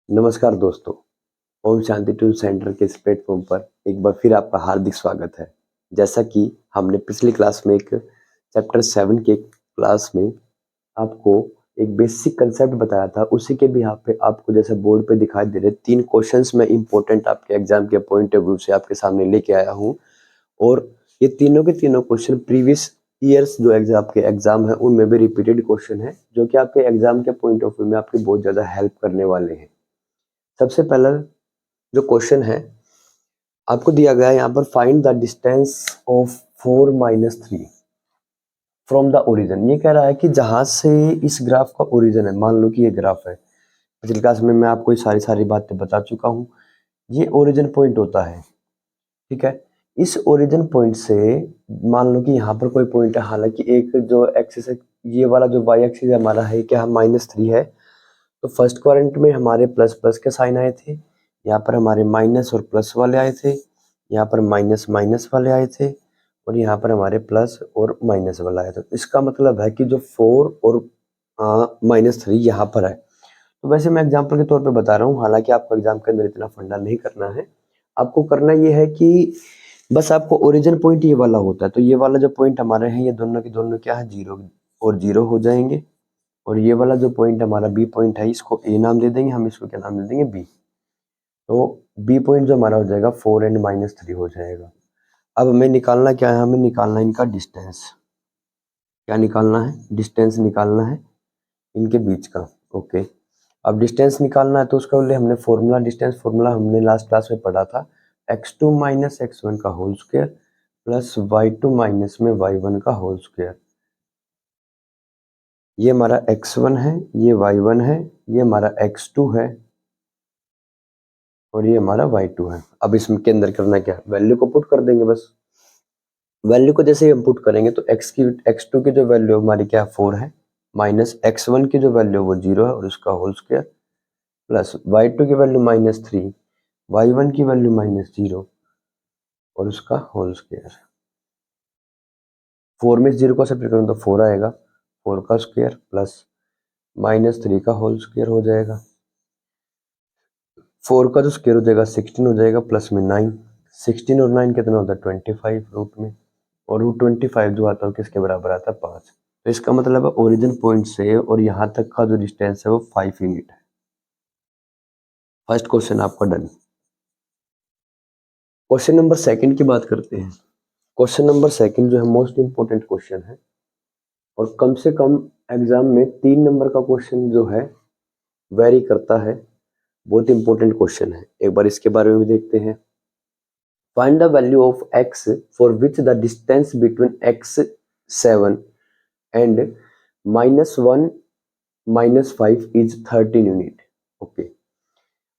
नमस्कार दोस्तों, Om Shanti tune centre के इस प्लेटफॉर्म पर एक बार फिर आपका हार्दिक स्वागत है। जैसा कि हमने पिछली क्लास में एक चैप्टर 7 के क्लास में आपको एक बेसिक कंसेप्ट बताया था, उसी के भी यहाँ पे आपको जैसे बोर्ड पे दिखाई दे रहे 3 क्वेश्चंस मैं इम्पोर्टेंट आपके एग्जाम के पॉइंट ऑफ व्यू से आपके सामने लेके आया हूँ। और ये तीनों के तीनों क्वेश्चन प्रीवियस ईयर्स जो आपके एग्जाम है उनमें भी रिपीटेड क्वेश्चन है, जो कि आपके एग्जाम के पॉइंट ऑफ व्यू में आपकी बहुत ज़्यादा हेल्प करने वाले हैं। सबसे पहला जो क्वेश्चन है आपको दिया गया है यहाँ पर, find the distance of 4 minus 3 from the origin. ये कह रहा है कि जहां से इस ग्राफ का ओरिजिन है, मान लो कि ये ग्राफ है, पिछली क्लास में मैं आपको ये सारी बातें बता चुका हूँ। ये ओरिजिन पॉइंट होता है, ठीक है। इस ओरिजिन पॉइंट से मान लो कि यहाँ पर कोई पॉइंट है, हालांकि एक जो एक्सिस है, ये वाला जो वाई एक्सिस हमारा है क्या -3 है, तो फर्स्ट क्वाड्रेंट में हमारे प्लस प्लस के साइन आए थे, यहाँ पर हमारे माइनस और प्लस वाले आए थे, यहाँ पर माइनस माइनस वाले आए थे, और यहाँ पर हमारे प्लस और माइनस वाला आया था। तो इसका मतलब है कि जो 4 और -3 यहाँ पर है। तो वैसे मैं एग्जाम्पल के तौर पे बता रहा हूँ, हालांकि आपको एग्जाम के अंदर इतना फंडा नहीं करना है। आपको करना ये है कि बस आपको ओरिजिन पॉइंट ये वाला होता है, तो ये वाला जो पॉइंट हमारे हैं, ये दोनों के दोनों क्या है, 0 और 0 हो जाएंगे। और ये वाला जो पॉइंट हमारा बी पॉइंट है, इसको ए नाम दे देंगे, हम इसको क्या नाम दे देंगे, बी। तो बी पॉइंट जो हमारा हो जाएगा 4 एंड -3 हो जाएगा। अब हमें निकालना क्या है, हमें निकालना है इनका डिस्टेंस। क्या निकालना है, डिस्टेंस निकालना है इनके बीच का। ओके, अब डिस्टेंस निकालना है तो उसका लिए हमने फॉर्मूला, डिस्टेंस फॉर्मूला हमने लास्ट क्लास में पढ़ा था, x2 माइनस x1 का whole square plus y2 minus में y1 का होल स्क्वायर। ये हमारा x1 है, ये y1 है, ये हमारा x2 है, और ये हमारा y2 है। अब इसके अंदर करना क्या है, वैल्यू को पुट कर देंगे बस। वैल्यू को जैसे ही हम पुट करेंगे तो x2 की जो वैल्यू हमारी क्या 4 है, माइनस x1 की जो वैल्यू वो 0 है और उसका होल स्क्वायर, प्लस y2 की वैल्यू -3, y1 की वैल्यू -0 और उसका होल स्क्वायर। 4 में 0 को सेपरेट करें तो 4 आएगा, 4 का स्क्वायर प्लस -3 का होल स्क्वायर हो जाएगा। 4 का जो स्क्वायर हो जाएगा 16 हो जाएगा, प्लस में 9, 16 और 9 कितना होता है 25 रूट में, और रूट 25 जो आता है किसके बराबर आता है 5। तो इसका मतलब है ओरिजिन पॉइंट से और यहाँ तक का जो डिस्टेंस है वो 5 यूनिट है। फर्स्ट क्वेश्चन आपका डन। क्वेश्चन नंबर सेकंड की बात करते हैं। क्वेश्चन नंबर सेकंड जो है मोस्ट इंपोर्टेंट क्वेश्चन है, और कम से कम एग्जाम में 3 नंबर का क्वेश्चन जो है वेरी करता है। बहुत इंपॉर्टेंट क्वेश्चन है, एक बार इसके बारे में भी देखते हैं। Find the value of x for which the distance between x7 and -1 -5 is 13 unit. Okay,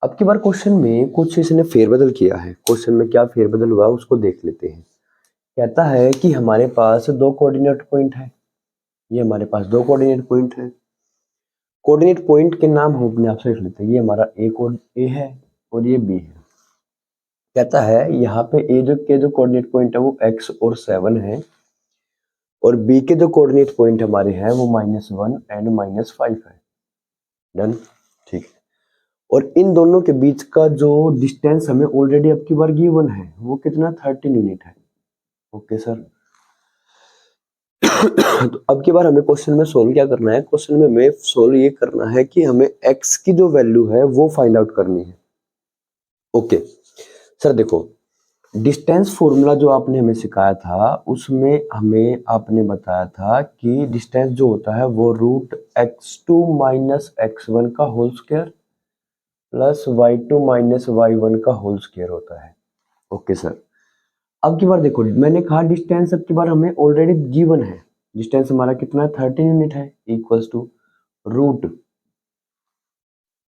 अब की बार क्वेश्चन में कुछ इसने फेरबदल किया है। क्वेश्चन में क्या फेरबदल हुआ उसको देख लेते हैं। कहता है कि हमारे पास दो कोऑर्डिनेट पॉइंट है, ये हमारे पास दो कोऑर्डिनेट पॉइंट है। कोऑर्डिनेट पॉइंट के नाम हम अपने आप से लिख लेते हैं, ये हमारा ए है और ये बी है। कहता है यहाँ पे ए जो कोऑर्डिनेट पॉइंट है वो x और 7 है, और बी के जो कोऑर्डिनेट पॉइंट हमारे हैं वो -1 एंड -5 है। डन, ठीक है। और इन दोनों के बीच का जो डिस्टेंस हमें ऑलरेडी अब की बार गिवन है वो कितना 13 यूनिट है। Okay sir. तो अब की बार हमें क्वेश्चन में सोल्व क्या करना है, क्वेश्चन में हमें सोल्व ये करना है कि हमें x की जो वैल्यू है वो फाइंड आउट करनी है। ओके सर, देखो डिस्टेंस फॉर्मूला जो आपने हमें सिखाया था उसमें हमें आपने बताया था कि डिस्टेंस जो होता है वो √x2 माइनस x1 का whole square plus y2 minus y1 का होल स्क्वायर होता है। ओके सर, अब की बार देखो मैंने कहा डिस्टेंस अब की बार हमें ऑलरेडी गिवन है, डिस्टेंस हमारा कितना है 13 यूनिट है, इक्वल्स टू रूट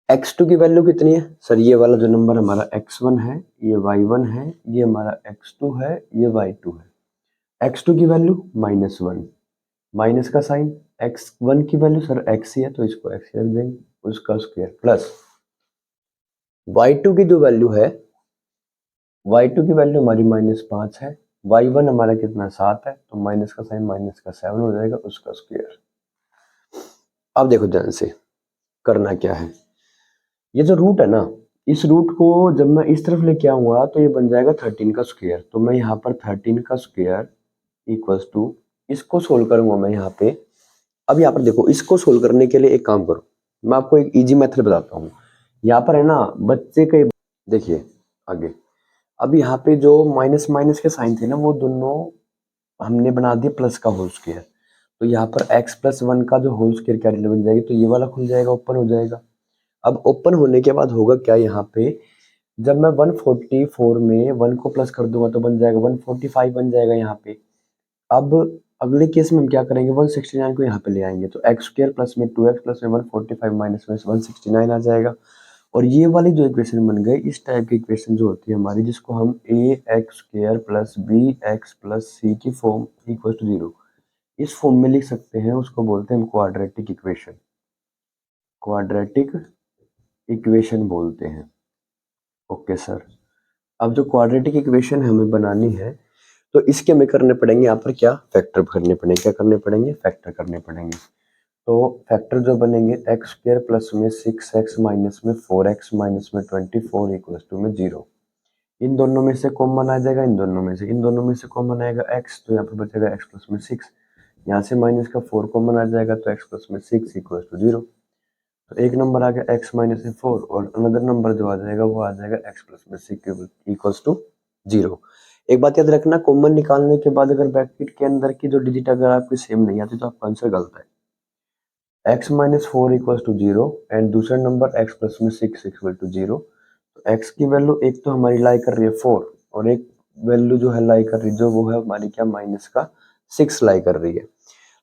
x2 की वैल्यू कितनी है सर, ये वाला जो नंबर हमारा x1 है, ये y1 है, ये हमारा x2 है, ये y2 है। x2 की वैल्यू -1, माइनस का साइन, x1 की वैल्यू सर x ही है तो इसको x रख देंगे, उसका स्क्वायर प्लस y2 की जो वैल्यू है, y2 की वैल्यू हमारी -5 है, y1 हमारा कितना 7 है, तो माइनस का साइन माइनस का 7 हो जाएगा, उसका स्क्वायर। अब देखो ध्यान से करना क्या है, ये जो रूट है ना, इस रूट को जब मैं इस तरफ लेके आऊंगा तो ये बन जाएगा 13 का स्क्वायर। तो मैं यहाँ पर 13 का स्क्वायर इक्वल्स टू, इसको सोल्व करूंगा मैं यहाँ पे। अब यहाँ पर देखो, इसको सोल्व करने के लिए एक काम करो, मैं आपको एक इजी मेथड बताता हूँ। यहाँ पर है ना बच्चे के, देखिए आगे, अब यहाँ पे जो माइनस माइनस के साइन थे ना, वो दोनों हमने बना दिए प्लस का होल स्क्वायर। तो यहाँ पर x प्लस 1 का जो होल स्क्वायर क्या बन जाएगी, तो ये वाला खुल जाएगा, ओपन हो जाएगा। अब ओपन होने के बाद होगा क्या, यहाँ पे जब मैं 144 में 1 को प्लस कर दूंगा तो बन जाएगा 145 बन जाएगा यहाँ पे। अब अगले केस में हम क्या करेंगे, 169 को यहाँ पे ले आएंगे, तो एक्स स्क्वायर प्लस में 2x प्लस में 145 माइनस में 169 आ जाएगा। और ये वाली जो इक्वेशन बन गई, इस टाइप की इक्वेशन जो होती है हमारी, जिसको हम a x square plus b x plus c की फॉर्म इक्वल टू 0 इस फॉर्म में लिख सकते हैं, उसको बोलते हैं हम क्वाड्रेटिक इक्वेशन। क्वाड्रेटिक इक्वेशन बोलते हैं। ओके सर, अब जो क्वाड्रेटिक इक्वेशन हमें बनानी है, तो इसके हमें करने पड़ेंगे यहाँ पर क्या, फैक्टर करने पड़ेंगे। क्या करने पड़ेंगे, फैक्टर करने पड़ेंगे। तो फैक्टर जो बनेंगे, एक्स स्क्वायर प्लस में 6x माइनस में 4x माइनस में 24 इक्वल्स टू में 0। इन दोनों में से कॉमन आ जाएगा, इन दोनों में से कॉमन आएगा x, तो यहाँ पर बचेगा x प्लस में 6। यहाँ से माइनस का 4 कॉमन आ जाएगा, तो x प्लस में 6 इक्वल्स टू 0। तो एक नंबर आ गया x माइनस में 4, और अनदर नंबर जो आ जाएगा वो आ जाएगा x प्लस में 6 इक्वल्स टू 0। एक बात याद रखना, कॉमन निकालने के बाद अगर ब्रैकेट के अंदर की जो डिजिट अगर आपकी सेम नहीं आती तो आपका आंसर गलत है। x minus 4 equals to 0 and दूसरा नंबर x प्लस में 6 इक्वल टू 0। तो x की वैल्यू एक तो हमारी लाई कर रही है 4, और एक वैल्यू जो है लाई कर रही है, जो वो है हमारी क्या, माइनस का 6 लाई कर रही है।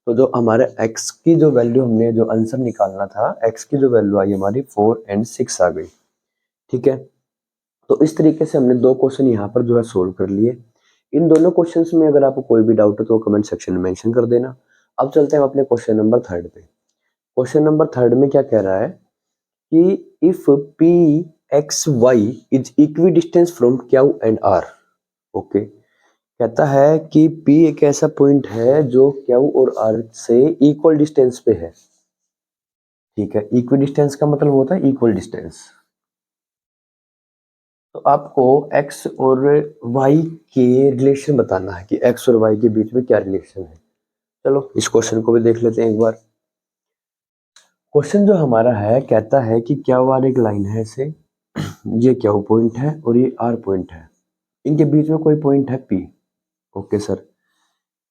तो जो हमारे x की जो वैल्यू, हमने जो आंसर निकालना था, x की जो वैल्यू आई हमारी 4 एंड 6 आ गई। ठीक है, तो इस तरीके से हमने दो क्वेश्चन यहाँ पर जो है सोल्व कर लिए। इन दोनों क्वेश्चंस में अगर आपको कोई भी डाउट है तो कमेंट सेक्शन में मेंशन कर देना। अब चलते हैं अपने क्वेश्चन नंबर 3 पे। क्वेश्चन नंबर 3 में क्या कह रहा है कि if P X Y is equidistance from Q and R. Okay, कहता है कि P एक ऐसा पॉइंट है जो Q और R से इक्वल डिस्टेंस पे है। ठीक है, इक्वी डिस्टेंस का मतलब होता है इक्वल डिस्टेंस। तो आपको x और y के रिलेशन बताना है कि x और y के बीच में क्या रिलेशन है। चलो इस क्वेश्चन को भी देख लेते हैं एक बार। क्वेश्चन जो हमारा है, कहता है कि Q R एक लाइन है ऐसे, ये Q पॉइंट है और ये R पॉइंट है, इनके बीच में कोई पॉइंट है P। Okay sir,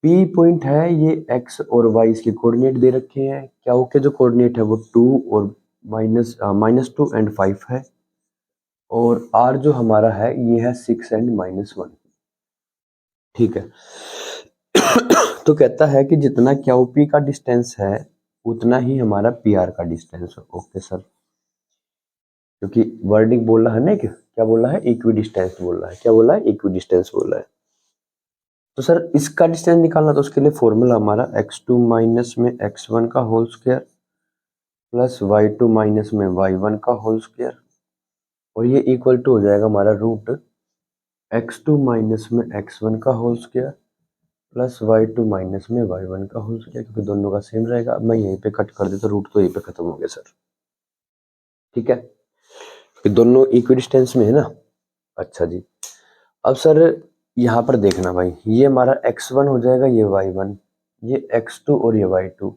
P point है, ये x और y इसके कोऑर्डिनेट दे रखे हैं। Q के जो कोऑर्डिनेट है वो 2 और -2 एंड 5 है, और R जो हमारा है ये है 6 एंड -1। ठीक है, तो कहता है कि जितना QP का डिस्टेंस है उतना ही हमारा PR का डिस्टेंस है। ओके सर, क्योंकि वर्डिंग बोल रहा है ना, क्या बोल रहा है, इक्वी डिस्टेंस बोल रहा है। क्या बोला है, इक्वी डिस्टेंस बोल रहा है। तो सर इसका डिस्टेंस निकालना, तो उसके लिए फॉर्मूला हमारा x2 माइनस में x1 का whole square plus y2 minus में y1 का होल स्क्वायर, और ये इक्वल टू हो जाएगा हमारा रूट x2 माइनस में x1 का whole square plus y2 minus में y1 का होल स्क्वायर, क्योंकि दोनों का सेम रहेगा। अब मैं यहीं पे कट कर देता, रूट तो यहीं पे खत्म हो गया सर। ठीक है, कि दोनों इक्वी डिस्टेंस में है ना। अच्छा जी, अब सर यहाँ पर देखना भाई, ये हमारा x1 हो जाएगा, ये y1, ये x2 और ये y2।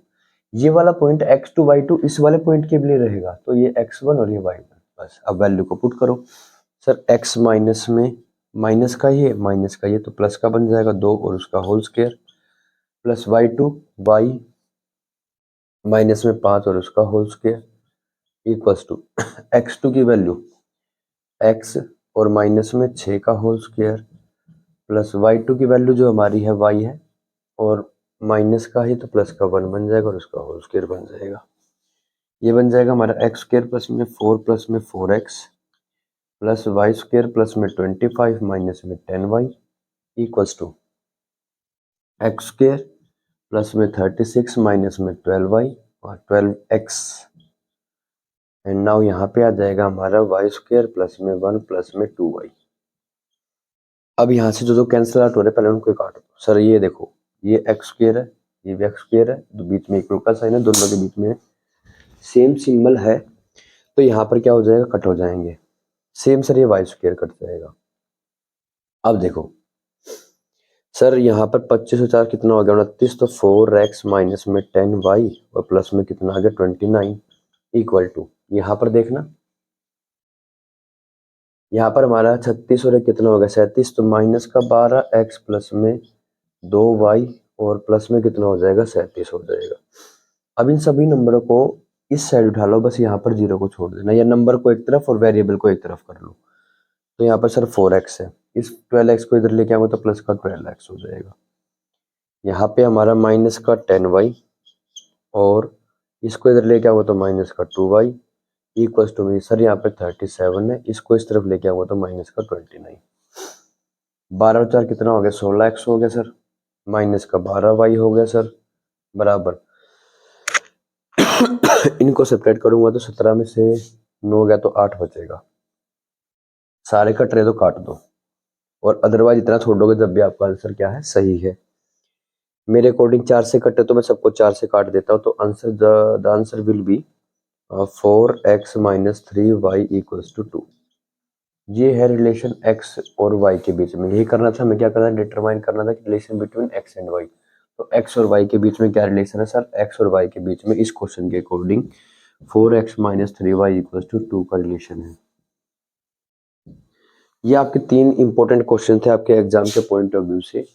ये वाला पॉइंट x2 y2 इस वाले पॉइंट के लिए रहेगा, तो ये x1 और ये y1। बस अब वैल्यू को पुट करो सर, x माइनस में माइनस का ये तो प्लस का बन जाएगा 2 और उसका whole square, plus y2 y minus में 5 और उसका whole square equals to x2 की वैल्यू x और माइनस में 6 का होल स्क्वायर प्लस y2 की वैल्यू जो हमारी है y है, और माइनस का ही तो प्लस का 1 बन जाएगा और उसका होल स्क्वायर बन जाएगा। ये बन जाएगा हमारा एक्स स्क्वायर प्लस में 4 प्लस में 4x plus Y square plus में 25 माइनस में 10y equals to X square plus में 36 माइनस में 12y और 12x। एंड नाउ यहाँ पे आ जाएगा हमारा वाई स्क्वायर प्लस में 1 प्लस में 2y। अब यहाँ से जो जो कैंसिल आउट हो रहे पहले उनको काट दो सर। ये देखो, ये एक्स स्क्वायर है, ये भी एक्स स्क्वायर है, तो बीच में इक्वल का साइन है, दोनों के बीच में सेम सिंबल है, तो यहाँ पर क्या हो जाएगा, कट हो जाएंगे। सेम सर ये वाई स्क्वायर कट जाएगा। अब देखो सर यहाँ पर 25 और 4 कितना हो गया 29, तो 4x माइनस में 10y और प्लस में कितना आ गया 29 इक्वल टू, यहाँ पर देखना यहाँ पर हमारा 36 और एक कितना हो गया 37, तो माइनस का 12x प्लस में 2y और प्लस में कितना हो जाएगा 37 हो जाएगा। अब इन सभी नंबरों को इस साइड उठा लो, बस यहाँ पर जीरो को छोड़ देना, या नंबर को एक तरफ और वेरिएबल को एक तरफ कर लो। तो यहाँ पर सर 4x है, इस 12x को इधर लेके आऊंगा तो प्लस का 12x हो जाएगा। यहाँ पे हमारा माइनस का 10y और इसको इधर लेके आऊंगा तो माइनस का 2y इक्वल्स टू में सर यहाँ पे 37 है, इसको इस तरफ लेके आऊंगा तो माइनस का 29। 12 और 4 कितना हो गया 16x हो गया सर, माइनस का 12y हो गया सर, बराबर इनको सेपरेट करूंगा तो 17 में से 9 गया तो 8 बचेगा। सारे कट रहे तो काट दो, और अदरवाइज इतना छोड़ोगे जब भी आपका आंसर क्या है सही है। मेरे अकॉर्डिंग 4 से कटे तो मैं सबको 4 से काट देता हूँ, तो answer the answer will be 4x minus 3y equals to 2। ये है रिलेशन x और y के बीच में। यही करना था, हमें क्या करना था, डिटरमाइन करना था कि relation between x and y। तो x और y के बीच में क्या रिलेशन है सर, x और y के बीच में इस क्वेश्चन के according 4x minus 3y equals to 2 का रिलेशन है। ये आपके 3 इंपॉर्टेंट क्वेश्चन थे आपके एग्जाम के पॉइंट ऑफ व्यू से।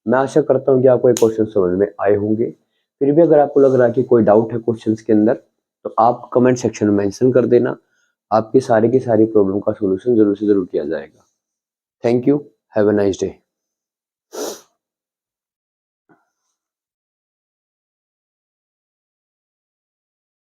मैं आशा करता हूँ कि आपको ये क्वेश्चन समझ में आए होंगे। फिर भी अगर आपको लग रहा है कि कोई डाउट है क्वेश्चंस के अंदर, तो आप कमेंट सेक्शन में मेंशन कर देना, आपकी सारी की सारी प्रॉब्लम का सॉल्यूशन जरूर से जरूर किया जाएगा। Thank you, have a nice day.